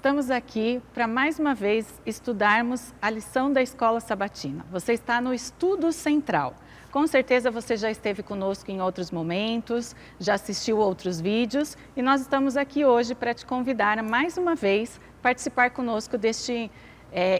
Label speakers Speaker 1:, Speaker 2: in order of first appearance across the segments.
Speaker 1: estamos aqui para mais uma vez estudarmos a lição da Escola Sabatina. Você está no Estudo Central. Com certeza você já esteve conosco em outros momentos, já assistiu outros vídeos e nós estamos aqui hoje para te convidar a mais uma vez participar conosco deste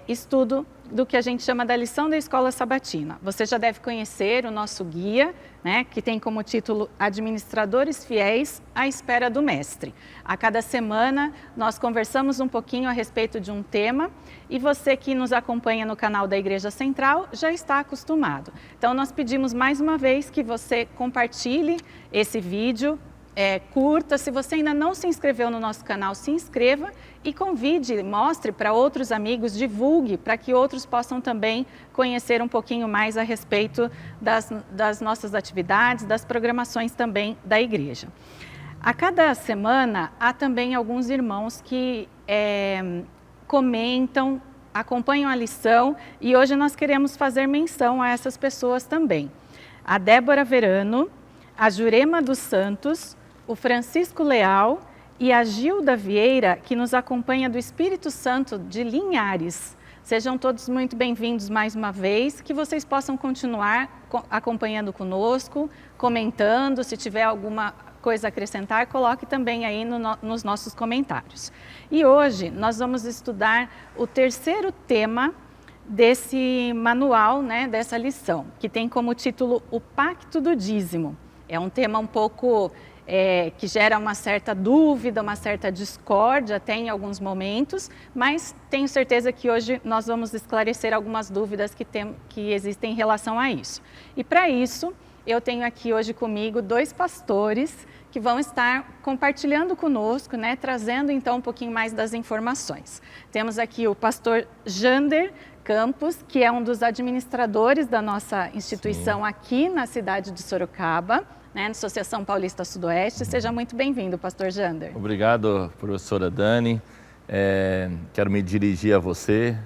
Speaker 1: estudo do que a gente chama da lição da Escola Sabatina. Você já deve conhecer o nosso guia, né, que tem como título Administradores Fiéis à Espera do Mestre. A cada semana nós conversamos um pouquinho a respeito de um tema e você que nos acompanha no canal da Igreja Central já está acostumado. Então nós pedimos mais uma vez que você compartilhe esse vídeo, curta. Se você ainda não se inscreveu no nosso canal, se inscreva e convide, mostre para outros amigos, divulgue para que outros possam também conhecer um pouquinho mais a respeito das nossas atividades, das programações também da igreja. A cada semana há também alguns irmãos que comentam, acompanham a lição e hoje nós queremos fazer menção a essas pessoas também. A Débora Verano, a Jurema dos Santos, o Francisco Leal e a Gilda Vieira, que nos acompanha do Espírito Santo de Linhares. Sejam todos muito bem-vindos mais uma vez, que vocês possam continuar acompanhando conosco, comentando, se tiver alguma coisa a acrescentar, coloque também aí nos nossos comentários. E hoje nós vamos estudar o terceiro tema desse manual, né, dessa lição, que tem como título O Pacto do Dízimo. É um tema um pouco que gera uma certa dúvida, uma certa discórdia até em alguns momentos, mas tenho certeza que hoje nós vamos esclarecer algumas dúvidas que existem em relação a isso. E para isso, eu tenho aqui hoje comigo dois pastores que vão estar compartilhando conosco, né, trazendo então um pouquinho mais das informações. Temos aqui o pastor Jander Campos, que é um dos administradores da nossa instituição aqui na cidade de Sorocaba, né, na Associação Paulista Sudoeste. Seja muito bem-vindo, pastor Jander.
Speaker 2: Obrigado, professora Dani. Quero me dirigir a você.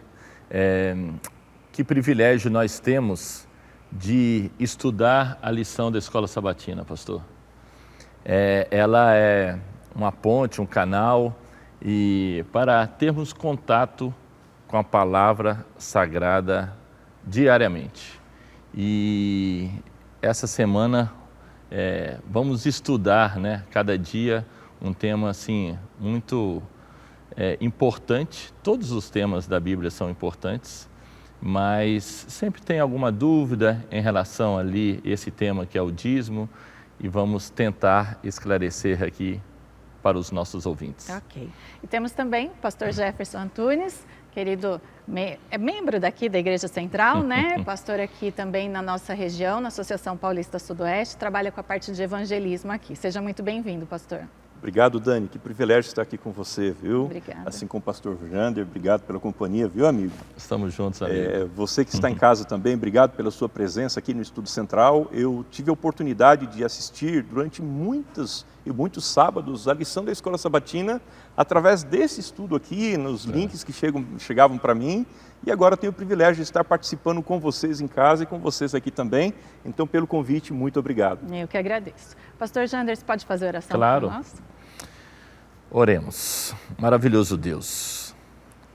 Speaker 2: Que privilégio nós temos de estudar a lição da Escola Sabatina, pastor. Ela é uma ponte, um canal, e para termos contato com a palavra sagrada diariamente. E essa semana vamos estudar, né, cada dia um tema assim muito importante. Todos os temas da Bíblia são importantes, mas sempre tem alguma dúvida em relação ali esse tema que é o dízimo, e vamos tentar esclarecer aqui para os nossos ouvintes.
Speaker 1: Ok. E temos também o pastor Jefferson Antunes, querido membro daqui da Igreja Central, né? Pastor aqui também na nossa região, na Associação Paulista Sudoeste, trabalha com a parte de evangelismo aqui. Seja muito bem-vindo, pastor.
Speaker 3: Obrigado, Dani. Que privilégio estar aqui com você, viu?
Speaker 1: Obrigada.
Speaker 3: Assim como o pastor Jander, obrigado pela companhia, viu, amigo?
Speaker 2: Estamos juntos, amigo.
Speaker 3: Você que está em casa também, obrigado pela sua presença aqui no Estudo Central. Eu tive a oportunidade de assistir durante muitos sábados a lição da Escola Sabatina através desse estudo aqui, nos links que chegavam para mim. E agora tenho o privilégio de estar participando com vocês em casa e com vocês aqui também. Então, pelo convite, muito obrigado.
Speaker 1: Eu que agradeço. Pastor Jander, você pode fazer oração
Speaker 2: Claro.
Speaker 1: por nós?
Speaker 2: Oremos. Maravilhoso Deus,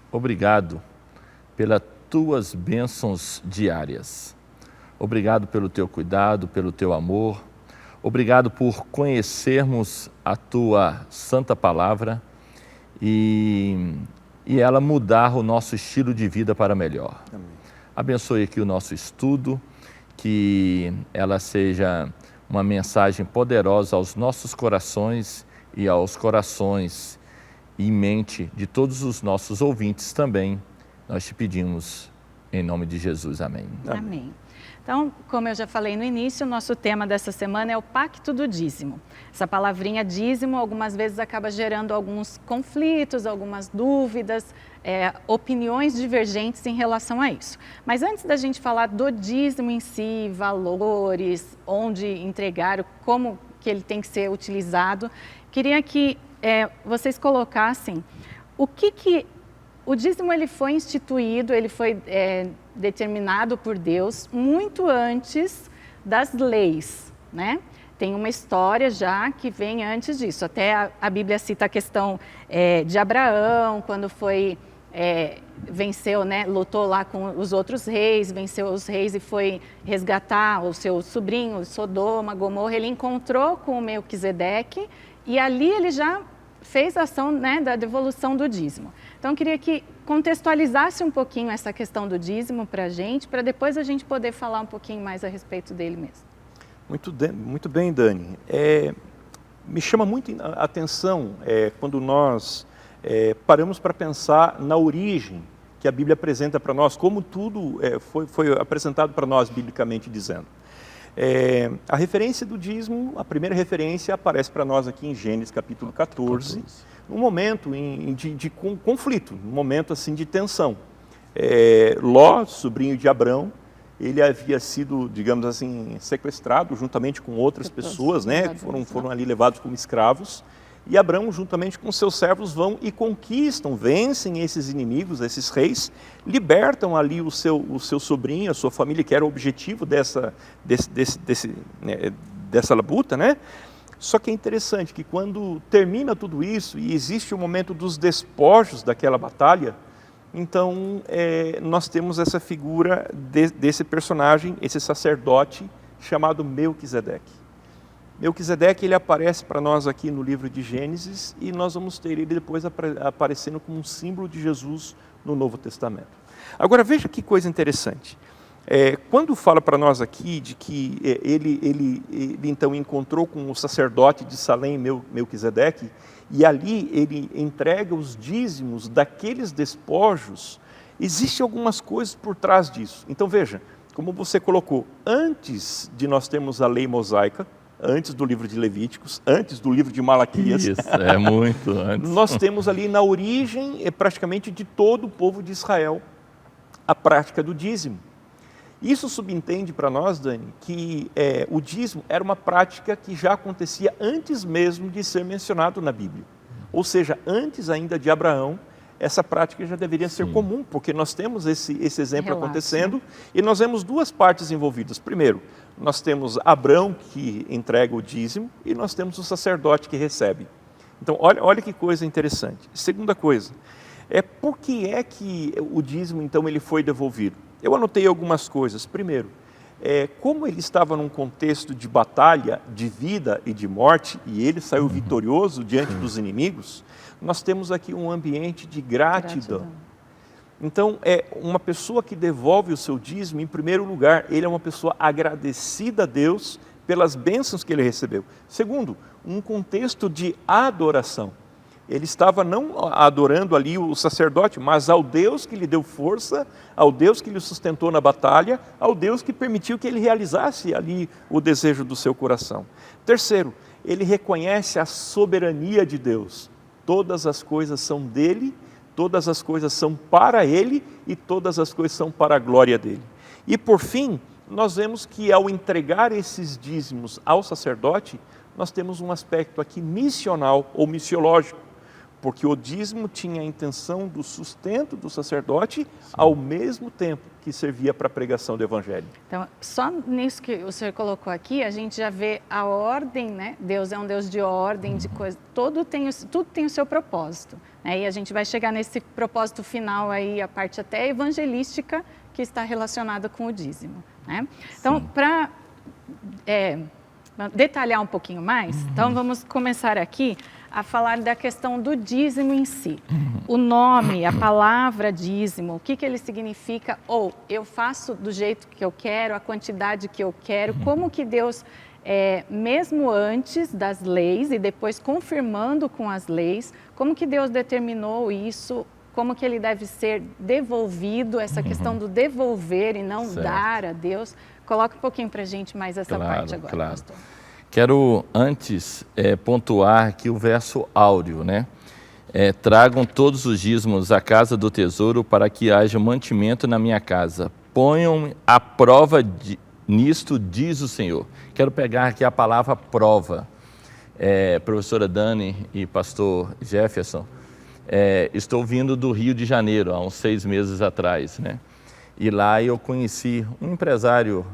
Speaker 2: obrigado pelas tuas bênçãos diárias. Obrigado pelo teu cuidado, pelo teu amor. Obrigado por conhecermos a tua santa palavra e ela mudar o nosso estilo de vida para melhor.
Speaker 3: Amém.
Speaker 2: Abençoe aqui o nosso estudo, que ela seja uma mensagem poderosa aos nossos corações e aos corações e mente de todos os nossos ouvintes também. Nós te pedimos em nome de Jesus. Amém.
Speaker 1: Amém. Então, como eu já falei no início, o nosso tema dessa semana é o Pacto do Dízimo. Essa palavrinha dízimo algumas vezes acaba gerando alguns conflitos, algumas dúvidas, opiniões divergentes em relação a isso. Mas antes da gente falar do dízimo em si, valores, onde entregar, como que ele tem que ser utilizado, queria que vocês colocassem o que o dízimo ele foi instituído, ele foi determinado por Deus muito antes das leis, né? tem uma história já que vem antes disso. Até a Bíblia cita a questão de Abraão, quando foi, venceu, né, lutou lá com os outros reis, venceu os reis e foi resgatar o seu sobrinho, Sodoma, Gomorra. Ele encontrou com o Melquisedeque e ali ele já fez a ação, né, da devolução do dízimo. Então, eu queria que contextualizasse um pouquinho essa questão do dízimo para a gente, para depois a gente poder falar um pouquinho mais a respeito dele mesmo.
Speaker 3: Muito bem, Dani. Me chama muito a atenção quando nós paramos para pensar na origem que a Bíblia apresenta para nós, como tudo foi apresentado para nós, biblicamente dizendo. A referência do dízimo, a primeira referência aparece para nós aqui em Gênesis capítulo 14, num momento de conflito, num momento assim de tensão. Ló, sobrinho de Abrão, ele havia sido, digamos assim, sequestrado juntamente com outras pessoas, né? Foram ali levados como escravos. E Abrão, juntamente com seus servos, vão e conquistam, vencem esses inimigos, esses reis, libertam ali o seu sobrinho, a sua família, que era o objetivo dessa labuta, né? Só que é interessante que quando termina tudo isso e existe o momento dos despojos daquela batalha, então nós temos essa figura desse personagem, esse sacerdote chamado Melquisedeque. Melquisedeque, ele aparece para nós aqui no livro de Gênesis e nós vamos ter ele depois aparecendo como um símbolo de Jesus no Novo Testamento. Agora veja que coisa interessante. Quando fala para nós aqui de que ele então encontrou com o sacerdote de Salém, Melquisedeque, e ali ele entrega os dízimos daqueles despojos, existem algumas coisas por trás disso. Então veja, como você colocou, antes de nós termos a lei mosaica, antes do livro de Levíticos, antes do livro de Malaquias.
Speaker 2: Isso, muito antes.
Speaker 3: Nós temos ali na origem, praticamente de todo o povo de Israel, a prática do dízimo. Isso subentende para nós, Dani, que o dízimo era uma prática que já acontecia antes mesmo de ser mencionado na Bíblia. Ou seja, antes ainda de Abraão, essa prática já deveria ser comum, porque nós temos esse exemplo acontecendo, e nós vemos duas partes envolvidas. Primeiro, nós temos Abrão que entrega o dízimo e nós temos o sacerdote que recebe. Então, olha que coisa interessante. Segunda coisa, por que é que o dízimo, então, ele foi devolvido? Eu anotei algumas coisas. Primeiro, como ele estava num contexto de batalha, de vida e de morte, e ele saiu vitorioso diante dos inimigos, nós temos aqui um ambiente de gratidão. Então, uma pessoa que devolve o seu dízimo, em primeiro lugar, ele é uma pessoa agradecida a Deus pelas bênçãos que ele recebeu. Segundo, um contexto de adoração. Ele estava não adorando ali o sacerdote, mas ao Deus que lhe deu força, ao Deus que lhe sustentou na batalha, ao Deus que permitiu que ele realizasse ali o desejo do seu coração. Terceiro, ele reconhece a soberania de Deus. Todas as coisas são dele, todas as coisas são para ele e todas as coisas são para a glória dele. E por fim, nós vemos que ao entregar esses dízimos ao sacerdote, nós temos um aspecto aqui missional ou missiológico, porque o dízimo tinha a intenção do sustento do sacerdote ao mesmo tempo que servia para a pregação do evangelho.
Speaker 1: Então, só nisso que o senhor colocou aqui, a gente já vê a ordem, né? Deus é um Deus de ordem, de coisa, tudo tem o seu propósito, né? E a gente vai chegar nesse propósito final aí, a parte até evangelística que está relacionada com o dízimo, né? Então, para detalhar um pouquinho mais, então vamos começar aqui a falar da questão do dízimo em si. O nome, a palavra dízimo, o que ele significa, ou eu faço do jeito que eu quero, a quantidade que eu quero, como que Deus, mesmo antes das leis e depois confirmando com as leis, como que Deus determinou isso, como que ele deve ser devolvido, essa questão do devolver e não dar a Deus. Coloca um pouquinho para a gente mais essa parte agora, pastor.
Speaker 2: Quero antes pontuar aqui o verso áureo, né? Tragam todos os dízimos à casa do tesouro para que haja mantimento na minha casa. Ponham à prova nisto, diz o Senhor. Quero pegar aqui a palavra prova. Professora Dani e pastor Jefferson, estou vindo do Rio de Janeiro, há uns 6 meses atrás, né? E lá eu conheci um empresário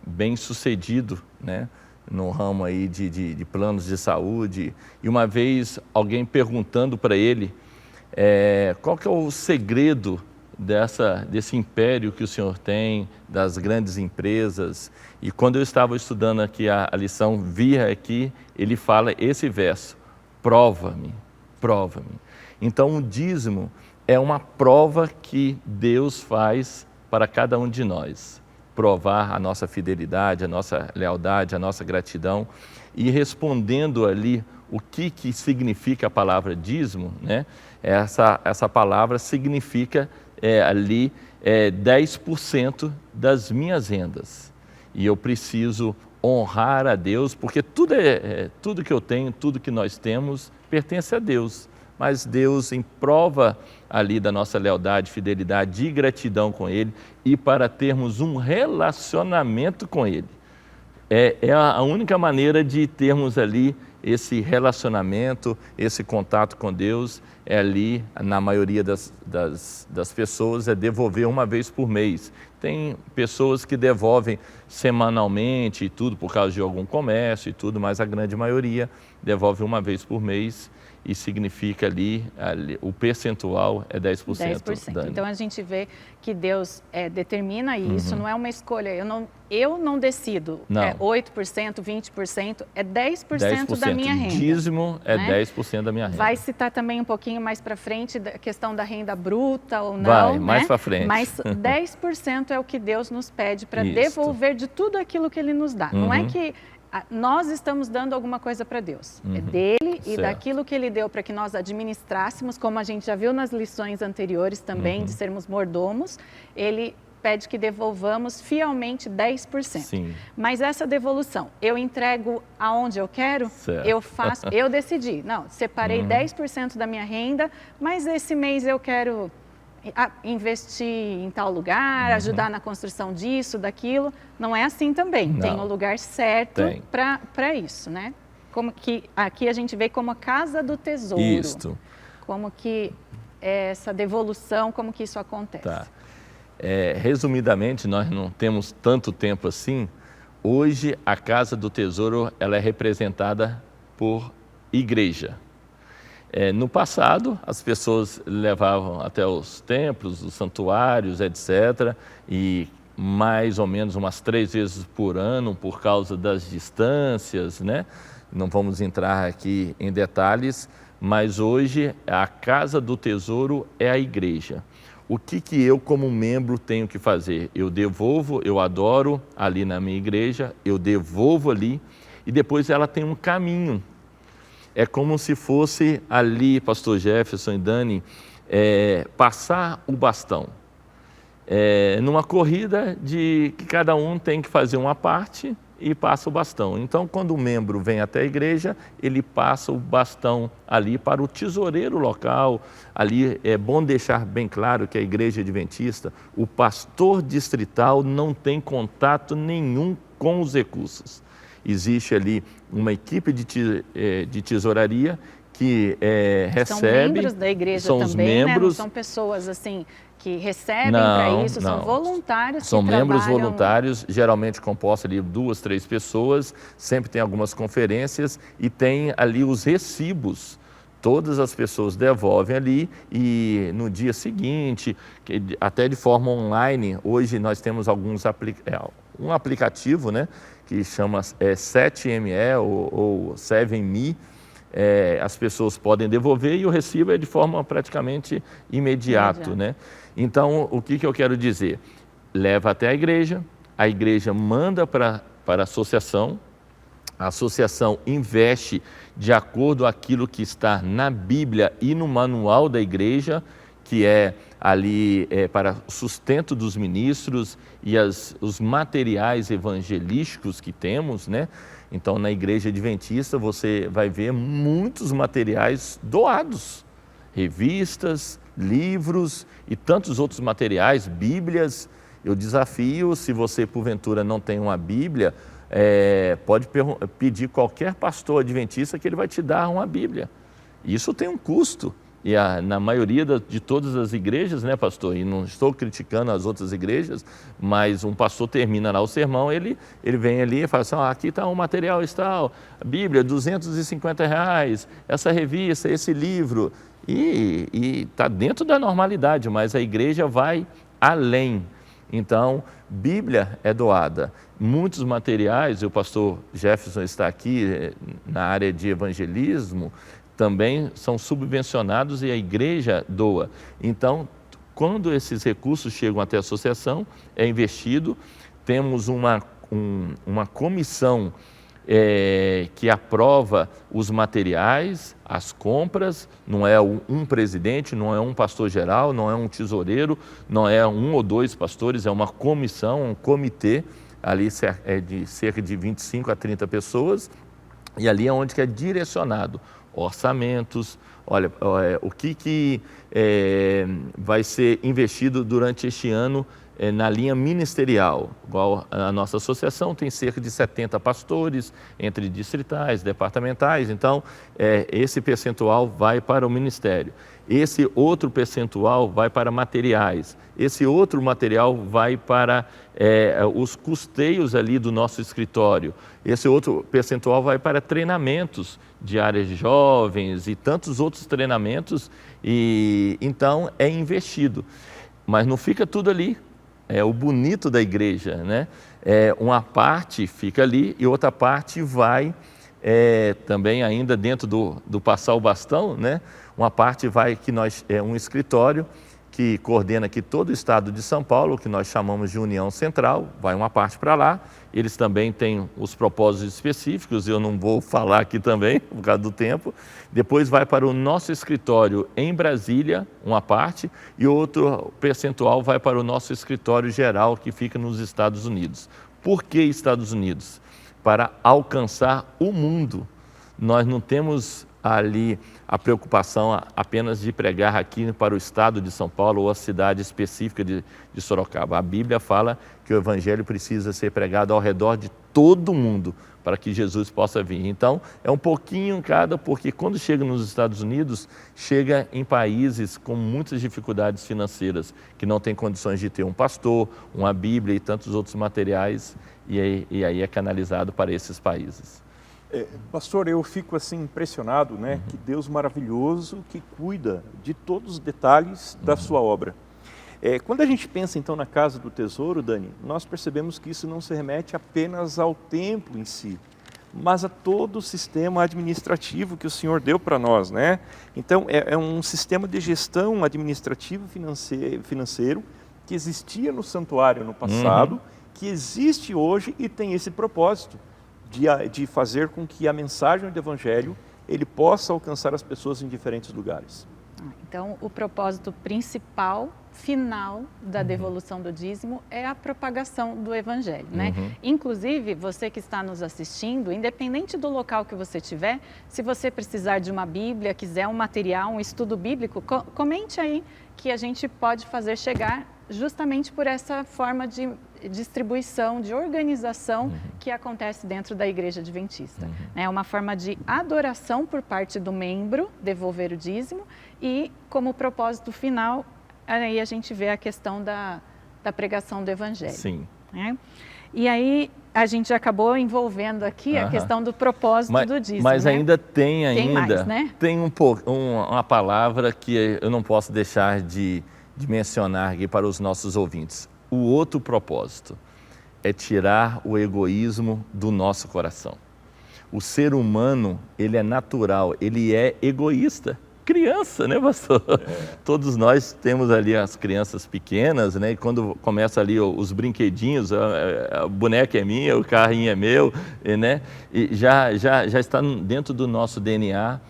Speaker 2: bem sucedido, né? no ramo aí de planos de saúde, e uma vez alguém perguntando para ele qual que é o segredo desse império que o senhor tem, das grandes empresas. E quando eu estava estudando aqui a lição, via aqui, ele fala esse verso: prova-me, prova-me. Então o dízimo é uma prova que Deus faz para cada um de nós. Provar a nossa fidelidade, a nossa lealdade, a nossa gratidão. E respondendo ali o que significa a palavra dízimo, né? Essa palavra significa ali 10% das minhas rendas. E eu preciso honrar a Deus, porque tudo que eu tenho, tudo que nós temos, pertence a Deus. Mas Deus, em prova ali da nossa lealdade, fidelidade e gratidão com Ele, e para termos um relacionamento com Ele. É a única maneira de termos ali esse relacionamento, esse contato com Deus, é ali, na maioria das pessoas, é devolver uma vez por mês. Tem pessoas que devolvem semanalmente e tudo, por causa de algum comércio e tudo, mas a grande maioria devolve uma vez por mês. E significa ali o percentual é 10%.
Speaker 1: 10%.
Speaker 2: Dani.
Speaker 1: Então a gente vê que Deus determina isso, não é uma escolha. Eu não decido,
Speaker 2: Não.
Speaker 1: 8%, 20%, é 10% da minha renda.
Speaker 2: Dízimo é
Speaker 1: né?
Speaker 2: 10% da minha renda.
Speaker 1: Vai citar também um pouquinho mais para frente a questão da renda bruta ou não.
Speaker 2: Vai,
Speaker 1: né?
Speaker 2: mais para frente.
Speaker 1: Mas 10% é o que Deus nos pede para
Speaker 2: Isso.
Speaker 1: devolver de tudo aquilo que Ele nos dá. Não é que nós estamos dando alguma coisa para Deus. É dele e
Speaker 2: Certo.
Speaker 1: daquilo que Ele deu para que nós administrássemos, como a gente já viu nas lições anteriores também, de sermos mordomos, Ele pede que devolvamos fielmente 10%.
Speaker 2: Sim.
Speaker 1: Mas essa devolução, eu entrego aonde eu quero?
Speaker 2: Certo.
Speaker 1: Eu faço, eu decidi. Não, separei 10% da minha renda, mas esse mês eu quero investir em tal lugar, ajudar na construção disso, daquilo. Não é assim também.
Speaker 2: Não.
Speaker 1: Tem um lugar certo para isso, né? Como que aqui a gente vê como a casa do tesouro.
Speaker 2: Isto.
Speaker 1: Como que essa devolução, como que isso acontece.
Speaker 2: Tá. Resumidamente, nós não temos tanto tempo assim. Hoje, a Casa do Tesouro ela é representada por igreja. No passado, as pessoas levavam até os templos, os santuários, etc. E mais ou menos umas 3 vezes por ano, por causa das distâncias, né? Não vamos entrar aqui em detalhes, mas hoje a Casa do Tesouro é a igreja. O que eu, como membro, tenho que fazer? Eu devolvo, eu adoro ali na minha igreja, eu devolvo ali e depois ela tem um caminho. É como se fosse ali, pastor Jefferson e Dani, passar o bastão. Numa corrida de que cada um tem que fazer uma parte e passa o bastão. Então, quando o membro vem até a igreja, ele passa o bastão ali para o tesoureiro local. Ali é bom deixar bem claro que a igreja adventista, o pastor distrital não tem contato nenhum com os recursos. Existe ali uma equipe de tesouraria que recebe...
Speaker 1: São membros da igreja
Speaker 2: são
Speaker 1: também,
Speaker 2: os membros,
Speaker 1: né? Não são pessoas assim que recebem para isso, são voluntários
Speaker 2: São
Speaker 1: que
Speaker 2: membros
Speaker 1: trabalham...
Speaker 2: voluntários, geralmente compostos ali 2, 3 pessoas, sempre tem algumas conferências e tem ali os recibos. Todas as pessoas devolvem ali e no dia seguinte, até de forma online, hoje nós temos um aplicativo, né, que chama 7ME ou 7Me, as pessoas podem devolver e o recibo é de forma praticamente imediata, né? Então, o que eu quero dizer? Leva até a igreja manda para a associação investe de acordo com aquilo que está na Bíblia e no manual da igreja, que é ali para o sustento dos ministros e os materiais evangelísticos que temos, né? Então, na igreja adventista, você vai ver muitos materiais doados, revistas, livros e tantos outros materiais, bíblias. Eu desafio, se você porventura não tem uma Bíblia, pode pedir qualquer pastor adventista que ele vai te dar uma Bíblia. Isso tem um custo, e na maioria de todas as igrejas, né, pastor? E não estou criticando as outras igrejas, mas um pastor termina lá o sermão, ele vem ali e fala assim, aqui está um material, está a Bíblia, R$250, essa revista, esse livro, e está dentro da normalidade, mas a igreja vai além. Então, Bíblia é doada. Muitos materiais, o pastor Jefferson está aqui na área de evangelismo, também são subvencionados e a igreja doa. Então, quando esses recursos chegam até a associação, é investido, temos uma comissão que aprova os materiais, as compras, não é um presidente, não é um pastor geral, não é um tesoureiro, não é um ou dois pastores, é uma comissão, um comitê, ali é de cerca de 25 a 30 pessoas, e ali é onde que é direcionado orçamentos, olha, o que vai ser investido durante este ano na linha ministerial. Igual a nossa associação tem cerca de 70 pastores, entre distritais, departamentais, então esse percentual vai para o ministério. Esse outro percentual vai para materiais, esse outro material vai para os custeios ali do nosso escritório, esse outro percentual vai para treinamentos de áreas de jovens e tantos outros treinamentos, e então é investido. Mas não fica tudo ali, é o bonito da igreja, né? Uma parte fica ali e outra parte vai também ainda dentro do passar o bastão, né? Uma parte vai que um escritório que coordena aqui todo o estado de São Paulo, que nós chamamos de União Central, vai uma parte para lá. Eles também têm os propósitos específicos, eu não vou falar aqui também, por causa do tempo. Depois vai para o nosso escritório em Brasília, uma parte, e outro percentual vai para o nosso escritório geral, que fica nos Estados Unidos. Por que Estados Unidos? Para alcançar o mundo. Nós não temos ali a preocupação apenas de pregar aqui para o estado de São Paulo ou a cidade específica de Sorocaba. A Bíblia fala que o evangelho precisa ser pregado ao redor de todo mundo para que Jesus possa vir. Então, é um pouquinho em cada, porque quando chega nos Estados Unidos, chega em países com muitas dificuldades financeiras, que não tem condições de ter um pastor, uma Bíblia e tantos outros materiais, e aí é canalizado para esses países.
Speaker 3: Pastor, eu fico assim impressionado, né? Que Deus maravilhoso que cuida de todos os detalhes da sua obra. Quando a gente pensa então na Casa do Tesouro, Dani, nós percebemos que isso não se remete apenas ao templo em si, mas a todo o sistema administrativo que o Senhor deu para nós, né? Então é um sistema de gestão administrativo financeiro que existia no santuário no passado, que existe hoje e tem esse propósito de fazer com que a mensagem do Evangelho ele possa alcançar as pessoas em diferentes lugares.
Speaker 1: Então, o propósito principal, final da devolução do dízimo é a propagação do Evangelho, né? Inclusive, você que está nos assistindo, independente do local que você estiver, se você precisar de uma Bíblia, quiser um material, um estudo bíblico, comente aí que a gente pode fazer chegar justamente por essa forma de distribuição, de organização que acontece dentro da Igreja Adventista. É uma forma de adoração por parte do membro, devolver o dízimo, e como propósito final, aí a gente vê a questão da pregação do Evangelho.
Speaker 2: Sim.
Speaker 1: Né? E aí a gente acabou envolvendo aqui a questão do propósito do dízimo.
Speaker 2: Mas
Speaker 1: né?
Speaker 2: ainda tem
Speaker 1: mais, né?
Speaker 2: Tem uma palavra que eu não posso deixar de mencionar aqui para os nossos ouvintes. O outro propósito é tirar o egoísmo do nosso coração. O ser humano, ele é natural, ele é egoísta. Criança, né, pastor? Todos nós temos ali as crianças pequenas, né? E quando começa ali os brinquedinhos, a boneca é minha, o carrinho é meu, né? E já está dentro do nosso DNA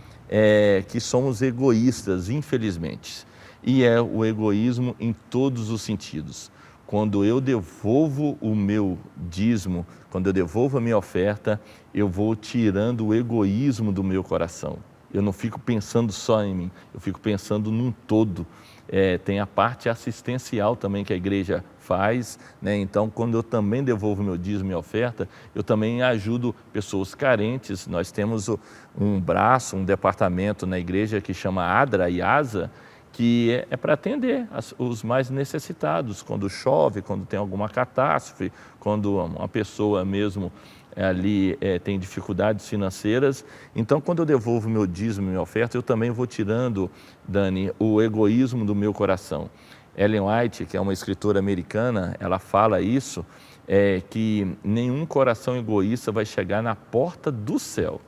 Speaker 2: que somos egoístas, infelizmente. E é o egoísmo em todos os sentidos. Quando eu devolvo o meu dízimo, quando eu devolvo a minha oferta, eu vou tirando o egoísmo do meu coração. eu não fico pensando só em mim, eu fico pensando num todo. Tem a parte assistencial também que a igreja faz, né? Então, quando eu também devolvo meu dízimo e oferta, eu também ajudo pessoas carentes. Nós temos um braço, um departamento na igreja que chama ADRA e ASA, que é para atender os mais necessitados, quando chove, quando tem alguma catástrofe, quando uma pessoa mesmo ali tem dificuldades financeiras. Então, quando eu devolvo meu dízimo e minha oferta, eu também vou tirando, Dani, o egoísmo do meu coração. Ellen White, que é uma escritora americana, ela fala isso, que nenhum coração egoísta vai chegar na porta do céu.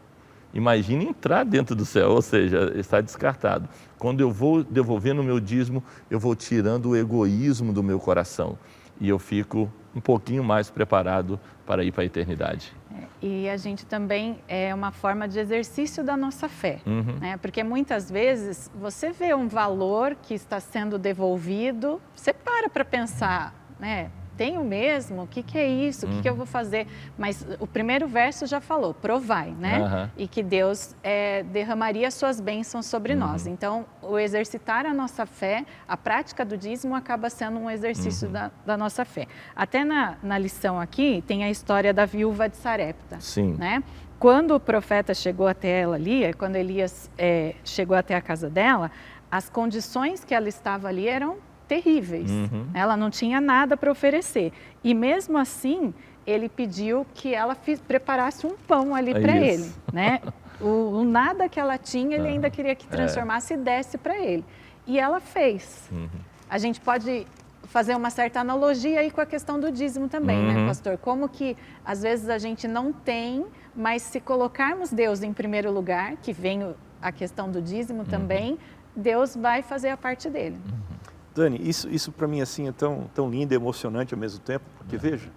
Speaker 2: Imagine entrar dentro do céu, ou seja, está descartado. Quando eu vou devolvendo o meu dízimo, eu vou tirando o egoísmo do meu coração e eu fico um pouquinho mais preparado para ir para a eternidade.
Speaker 1: E a gente também é uma forma de exercício da nossa fé, né? Porque muitas vezes você vê um valor que está sendo devolvido, você para pensar, né? Tenho mesmo? O que é isso? O que eu vou fazer? Mas o primeiro verso já falou, provai, né? E que Deus derramaria suas bênçãos sobre nós. Então, o exercitar a nossa fé, a prática do dízimo acaba sendo um exercício da nossa fé. Até na lição aqui, tem a história da viúva de Sarepta.
Speaker 2: Sim.
Speaker 1: Né? Quando o profeta chegou até ela ali, quando Elias chegou até a casa dela, as condições que ela estava ali eram terríveis. Ela não tinha nada para oferecer. E mesmo assim, ele pediu que ela preparasse um pão ali para ele, né? O nada que ela tinha, ele ainda queria que transformasse e desse para ele. E ela fez. A gente pode fazer uma certa analogia aí com a questão do dízimo também, né, pastor? Como que às vezes a gente não tem, mas se colocarmos Deus em primeiro lugar, que vem a questão do dízimo também, Deus vai fazer a parte dele.
Speaker 3: Dani, isso para mim assim é tão lindo e emocionante ao mesmo tempo, porque veja,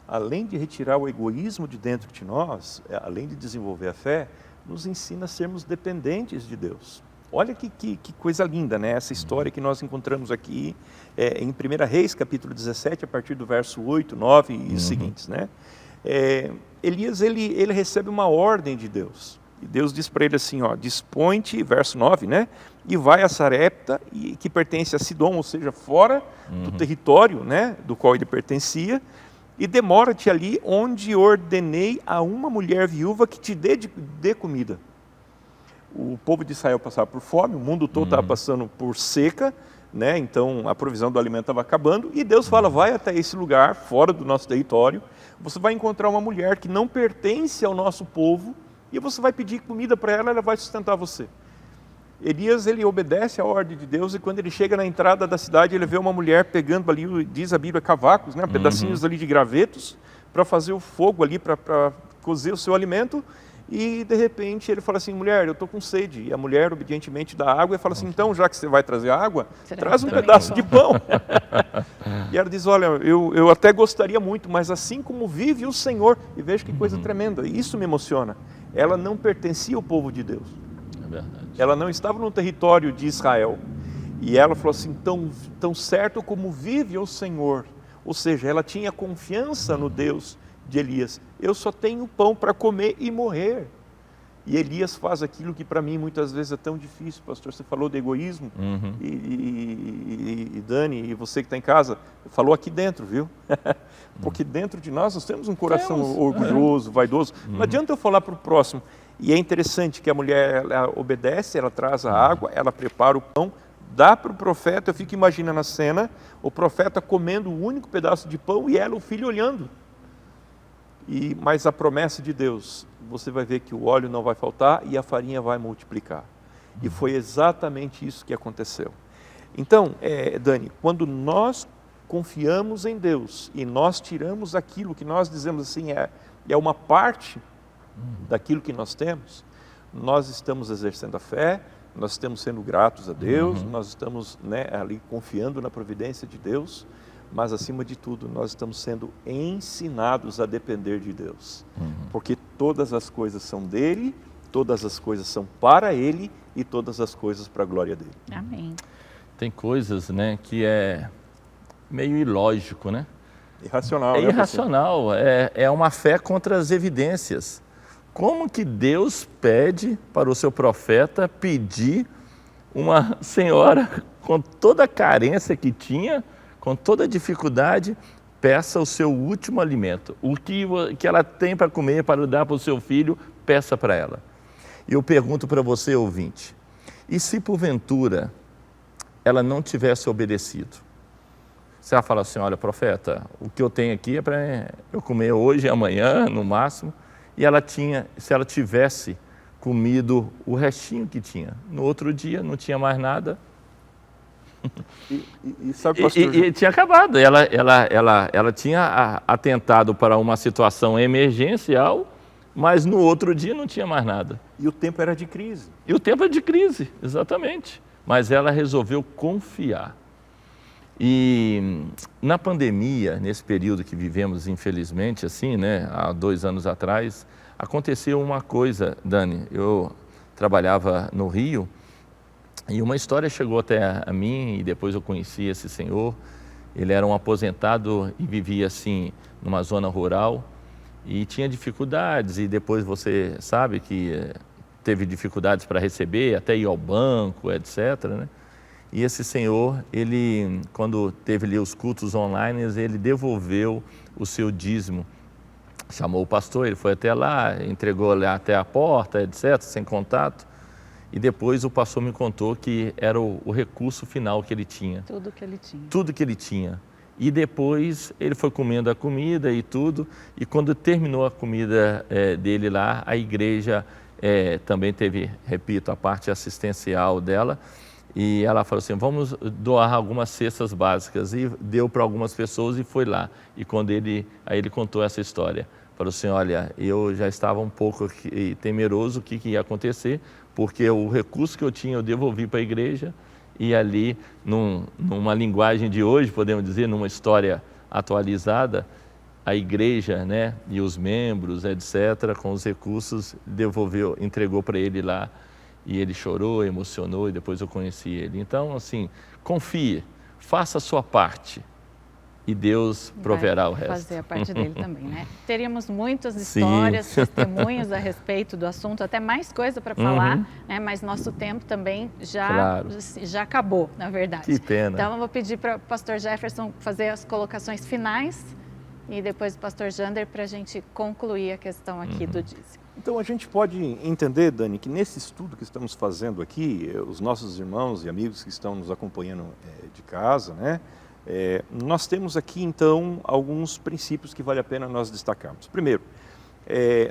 Speaker 3: além de retirar o egoísmo de dentro de nós, além de desenvolver a fé, nos ensina a sermos dependentes de Deus. Olha que coisa linda, né? Essa história que nós encontramos aqui em 1 Reis, capítulo 17, a partir do verso 8, 9 e seguintes, né? Elias, ele recebe uma ordem de Deus. E Deus diz para ele assim, ó, dispõe-te, verso 9, né? E vai a Sarepta, que pertence a Sidom, ou seja, fora do território, né, do qual ele pertencia, e demora-te ali onde ordenei a uma mulher viúva que te dê comida. O povo de Israel passava por fome, o mundo todo estava passando por seca, né? Então a provisão do alimento estava acabando, e Deus fala, vai até esse lugar, fora do nosso território, você vai encontrar uma mulher que não pertence ao nosso povo, e você vai pedir comida para ela, ela vai sustentar você. Elias, ele obedece à ordem de Deus, e quando ele chega na entrada da cidade, ele vê uma mulher pegando ali, diz a Bíblia, cavacos, né, pedacinhos ali de gravetos, para fazer o fogo ali, para cozer o seu alimento, e de repente ele fala assim, mulher, eu estou com sede. E a mulher obedientemente dá água e fala assim, então já que você vai trazer água, traz um pedaço de pão. E ela diz, olha, eu até gostaria muito, mas assim como vive o Senhor, e veja que coisa tremenda, isso me emociona. Ela não pertencia ao povo de Deus.
Speaker 2: É verdade.
Speaker 3: Ela não estava no território de Israel. E ela falou assim, tão certo como vive o Senhor. Ou seja, ela tinha confiança no Deus de Elias. Eu só tenho pão para comer e morrer. E Elias faz aquilo que para mim muitas vezes é tão difícil, pastor. Você falou de egoísmo, e Dani, e você que está em casa, falou aqui dentro, viu? Porque dentro de nós temos um coração orgulhoso, vaidoso. Não adianta eu falar para o próximo. E é interessante que a mulher, ela obedece, ela traz a água, ela prepara o pão, dá para o profeta. Eu fico imaginando a cena, o profeta comendo um único pedaço de pão e ela, o filho, olhando. Mas a promessa de Deus, você vai ver que o óleo não vai faltar e a farinha vai multiplicar. E foi exatamente isso que aconteceu. Então, Dani, quando nós confiamos em Deus e nós tiramos aquilo que nós dizemos assim, é uma parte daquilo que nós temos, nós estamos exercendo a fé, nós estamos sendo gratos a Deus, nós estamos, né, ali confiando na providência de Deus, mas acima de tudo nós estamos sendo ensinados a depender de Deus, porque todas as coisas são dele, todas as coisas são para ele e todas as coisas para a glória dele.
Speaker 1: Amém.
Speaker 2: Tem coisas, né, que é meio ilógico, né?
Speaker 3: Irracional.
Speaker 2: É irracional, é uma fé contra as evidências. Como que Deus pede para o seu profeta pedir uma senhora com toda a carência que tinha, com toda a dificuldade, peça o seu último alimento. O que ela tem para comer, para dar para o seu filho, peça para ela. E eu pergunto para você, ouvinte, e se porventura ela não tivesse obedecido? Você vai falar assim, olha, profeta, o que eu tenho aqui é para eu comer hoje e amanhã, no máximo. E se ela tivesse comido o restinho que tinha, no outro dia não tinha mais nada.
Speaker 3: Sabe, pastor,
Speaker 2: e tinha acabado. Ela tinha atentado para uma situação emergencial, mas no outro dia não tinha mais nada.
Speaker 3: E o tempo era de crise.
Speaker 2: E o tempo é de crise, exatamente. Mas ela resolveu confiar. E na pandemia, nesse período que vivemos, infelizmente, assim, né, há 2 anos atrás, aconteceu uma coisa, Dani. Eu trabalhava no Rio e uma história chegou até a mim e depois eu conheci esse senhor. Ele era um aposentado e vivia assim numa zona rural e tinha dificuldades, e depois você sabe que teve dificuldades para receber, até ir ao banco, etc., né? E esse senhor, ele, quando teve ali os cultos online, ele devolveu o seu dízimo. Chamou o pastor, ele foi até lá, entregou lá até a porta, etc., sem contato. E depois o pastor me contou que era o recurso final que ele tinha.
Speaker 1: Tudo que ele tinha.
Speaker 2: Tudo que ele tinha. E depois ele foi comendo a comida e tudo. E quando terminou a comida dele lá, a igreja também teve, repito, a parte assistencial dela. E ela falou assim, vamos doar algumas cestas básicas. E deu para algumas pessoas e foi lá. E quando ele contou essa história, falou assim, olha, eu já estava um pouco temeroso o que ia acontecer, porque o recurso que eu tinha eu devolvi para a igreja, e ali, numa linguagem de hoje, podemos dizer, numa história atualizada, a igreja, né, e os membros, etc., com os recursos, entregou para ele lá. E ele chorou, emocionou, e depois eu conheci ele. Então, assim, confie, faça a sua parte e Deus proverá o resto.
Speaker 1: Fazer a parte dele também, né? Teríamos muitas histórias, testemunhos a respeito do assunto, até mais coisa para falar, né? Mas nosso tempo também já acabou, na verdade.
Speaker 2: Que pena.
Speaker 1: Então, eu vou pedir para o pastor Jefferson fazer as colocações finais e depois o pastor Jander para a gente concluir a questão aqui do dízimo.
Speaker 3: Então a gente pode entender, Dani, que nesse estudo que estamos fazendo aqui, os nossos irmãos e amigos que estão nos acompanhando de casa, né, nós temos aqui então alguns princípios que vale a pena nós destacarmos. Primeiro,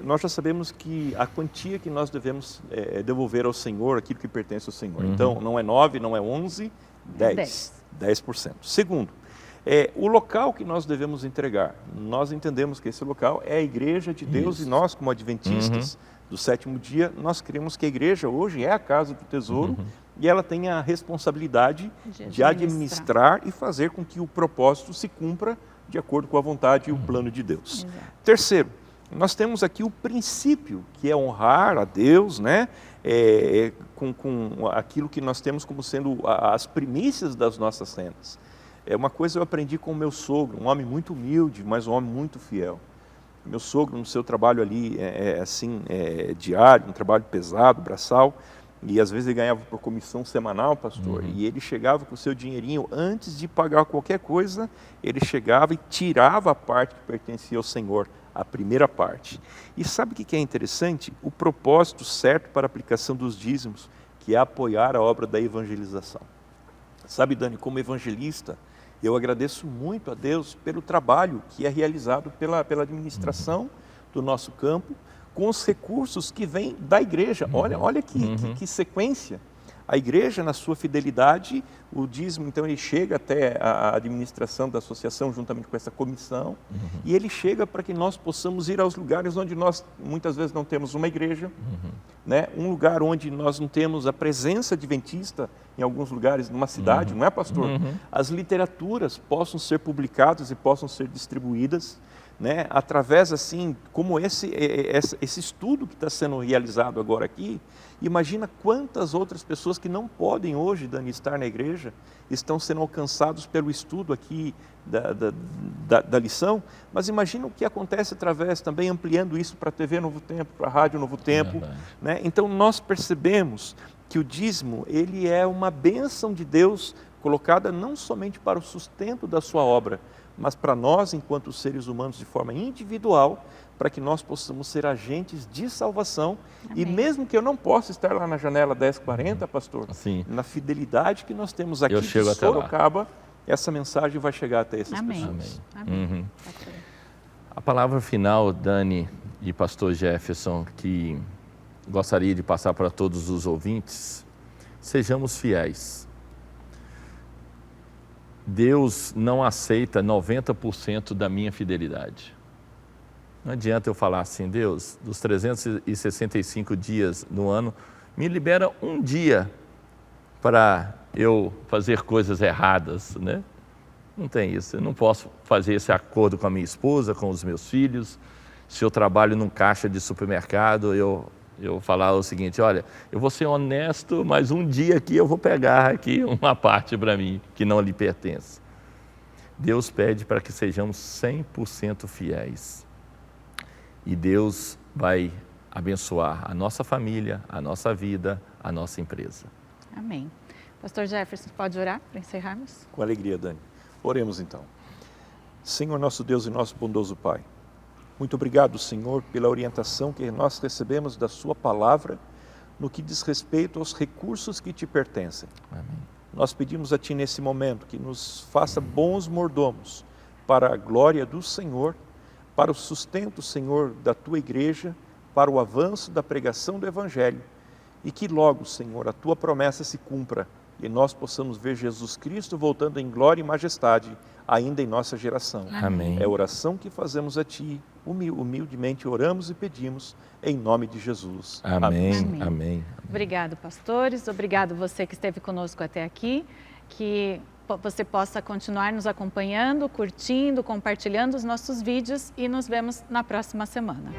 Speaker 3: nós já sabemos que a quantia que nós devemos devolver ao Senhor, aquilo que pertence ao Senhor. Então não é 9, não é 11, 10%. Segundo, o local que nós devemos entregar. Nós entendemos que esse local é a igreja de Deus. Isso. E nós, como adventistas do sétimo dia, nós cremos que a igreja hoje é a casa do tesouro e ela tem a responsabilidade de administrar e fazer com que o propósito se cumpra de acordo com a vontade e o plano de Deus. Exato. Terceiro, nós temos aqui o princípio, que é honrar a Deus, né? Com aquilo que nós temos como sendo as primícias das nossas rendas. Uma coisa eu aprendi com o meu sogro, um homem muito humilde, mas um homem muito fiel. Meu sogro, no seu trabalho ali, diário, um trabalho pesado, braçal, e às vezes ele ganhava por comissão semanal, pastor, e ele chegava com o seu dinheirinho, antes de pagar qualquer coisa, ele chegava e tirava a parte que pertencia ao Senhor, a primeira parte. E sabe o que é interessante? O propósito certo para a aplicação dos dízimos, que é apoiar a obra da evangelização. Sabe, Dani, como evangelista, eu agradeço muito a Deus pelo trabalho que é realizado pela administração do nosso campo, com os recursos que vêm da igreja. Olha que sequência. A igreja, na sua fidelidade, o dízimo, então, ele chega até a administração da associação, juntamente com essa comissão, e ele chega para que nós possamos ir aos lugares onde nós, muitas vezes, não temos uma igreja, né? Um lugar onde nós não temos a presença adventista, em alguns lugares, numa cidade, não é, pastor? As literaturas possam ser publicadas e possam ser distribuídas. né, através assim, como esse estudo que está sendo realizado agora aqui, imagina quantas outras pessoas que não podem hoje, Dani, estar na igreja, estão sendo alcançados pelo estudo aqui da lição, mas imagina o que acontece através, também ampliando isso para a TV Novo Tempo, para a Rádio Novo Tempo, né? Então nós percebemos que o dízimo, ele é uma bênção de Deus, colocada não somente para o sustento da sua obra, mas para nós, enquanto seres humanos, de forma individual, para que nós possamos ser agentes de salvação. Amém. E mesmo que eu não possa estar lá na janela 1040, pastor,
Speaker 2: Sim.
Speaker 3: na fidelidade que nós temos aqui
Speaker 2: de
Speaker 3: Sorocaba, essa mensagem vai chegar até essas pessoas.
Speaker 1: Amém.
Speaker 2: Uhum. A palavra final, Dani e pastor Jefferson, que gostaria de passar para todos os ouvintes: sejamos fiéis. Deus não aceita 90% da minha fidelidade. Não adianta eu falar assim: Deus, dos 365 dias no ano, me libera um dia para eu fazer coisas erradas, né? Não tem isso. Eu não posso fazer esse acordo com a minha esposa, com os meus filhos. Se eu trabalho num caixa de supermercado, eu falar o seguinte: olha, eu vou ser honesto, mas um dia aqui eu vou pegar aqui uma parte para mim que não lhe pertence. Deus pede para que sejamos 100% fiéis. E Deus vai abençoar a nossa família, a nossa vida, a nossa empresa.
Speaker 1: Amém. Pastor Jefferson, pode orar para encerrarmos?
Speaker 3: Com alegria, Dani. Oremos então. Senhor nosso Deus e nosso bondoso Pai, muito obrigado, Senhor, pela orientação que nós recebemos da Sua palavra no que diz respeito aos recursos que te pertencem.
Speaker 2: Amém.
Speaker 3: Nós pedimos a Ti nesse momento que nos faça bons mordomos para a glória do Senhor, para o sustento, Senhor, da Tua igreja, para o avanço da pregação do Evangelho, e que logo, Senhor, a Tua promessa se cumpra e nós possamos ver Jesus Cristo voltando em glória e majestade ainda em nossa geração.
Speaker 2: Amém.
Speaker 3: É a oração que fazemos a Ti, humildemente oramos e pedimos em nome de Jesus.
Speaker 2: Amém.
Speaker 1: Amém.
Speaker 2: Amém.
Speaker 1: Obrigado, pastores. Obrigado você que esteve conosco até aqui. Que você possa continuar nos acompanhando, curtindo, compartilhando os nossos vídeos e nos vemos na próxima semana.